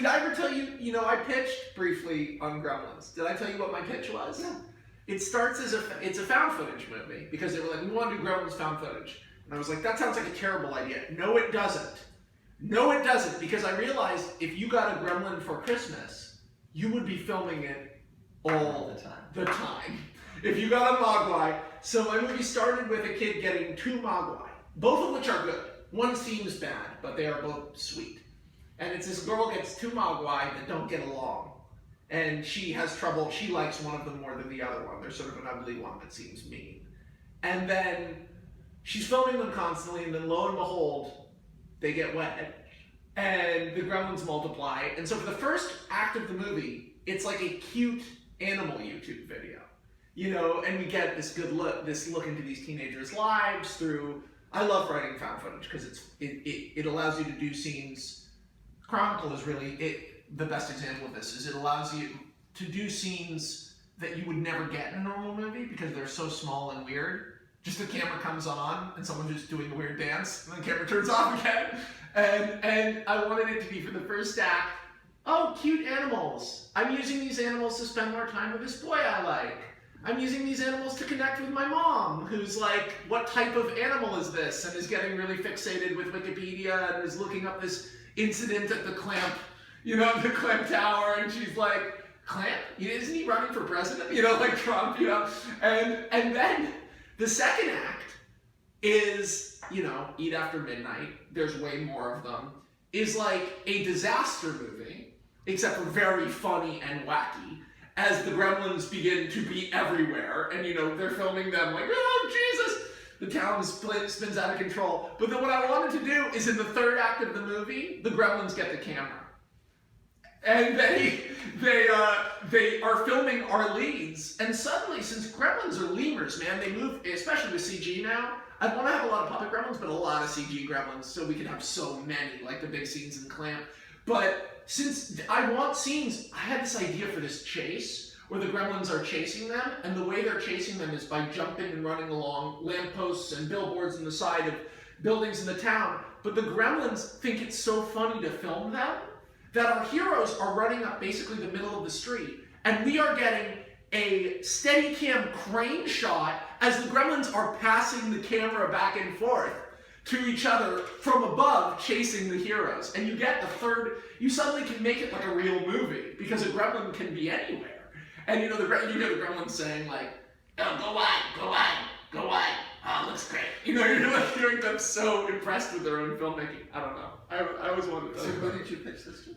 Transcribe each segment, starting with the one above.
did I ever tell you, I pitched briefly on Gremlins. Did I tell you what my pitch was? Yeah. It starts as it's a found footage movie, because they were like, we want to do Gremlins found footage. And I was like, that sounds like a terrible idea. No, it doesn't. No, it doesn't, because I realized if you got a gremlin for Christmas, you would be filming it all the time. If you got a Mogwai. So my movie started with a kid getting 2 Mogwai, both of which are good. One seems bad, but they are both sweet. And it's this girl gets 2 Mogwai that don't get along. And she has trouble, she likes one of them more than the other one. There's sort of an ugly one that seems mean. And then she's filming them constantly, and then lo and behold, they get wet. And the gremlins multiply. And so for the first act of the movie, it's like a cute animal YouTube video. And we get this look into these teenagers' lives through, I love writing found footage because it allows you to do scenes. Chronicle is really the best example of this, is it allows you to do scenes that you would never get in a normal movie because they're so small and weird. Just the camera comes on and someone's just doing a weird dance and the camera turns off again. And I wanted it to be for the first act, oh, cute animals. I'm using these animals to spend more time with this boy I like. I'm using these animals to connect with my mom, who's like, what type of animal is this? And is getting really fixated with Wikipedia and is looking up this incident at the Clamp, the Clamp Tower, and she's like, Clamp? Isn't he running for president? Like Trump, And then the second act is, Eat After Midnight, there's way more of them, is like a disaster movie, except for very funny and wacky, as the gremlins begin to be everywhere, and they're filming them like, oh Jesus, the town spins out of control. But then what I wanted to do is in the third act of the movie, the gremlins get the camera. And they are filming our leads, and suddenly, since gremlins are lemurs, man, they move, especially with CG now. I want to have a lot of puppet gremlins, but a lot of CG gremlins, so we can have so many, like the big scenes in Clamp. But since I want scenes, I had this idea for this chase, where the gremlins are chasing them, and the way they're chasing them is by jumping and running along lampposts and billboards on the side of buildings in the town. But the gremlins think it's so funny to film them, that our heroes are running up basically the middle of the street, and we are getting a Steadicam crane shot as the gremlins are passing the camera back and forth to each other from above, chasing the heroes. And you get you suddenly can make it like a real movie, because a gremlin can be anywhere. And you hear the gremlins saying like, oh, go wide, oh, looks great. You're like hearing them so impressed with their own filmmaking. I don't know. I always wanted to. So who did you pitch this to?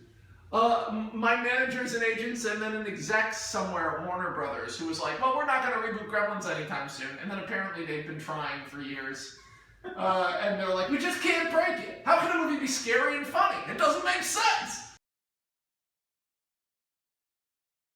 My managers and agents, and then an exec somewhere at Warner Brothers, who was like, well, we're not going to reboot Gremlins anytime soon. And then apparently they've been trying for years. And they're like, we just can't break it. How can a movie be scary and funny? It doesn't make sense.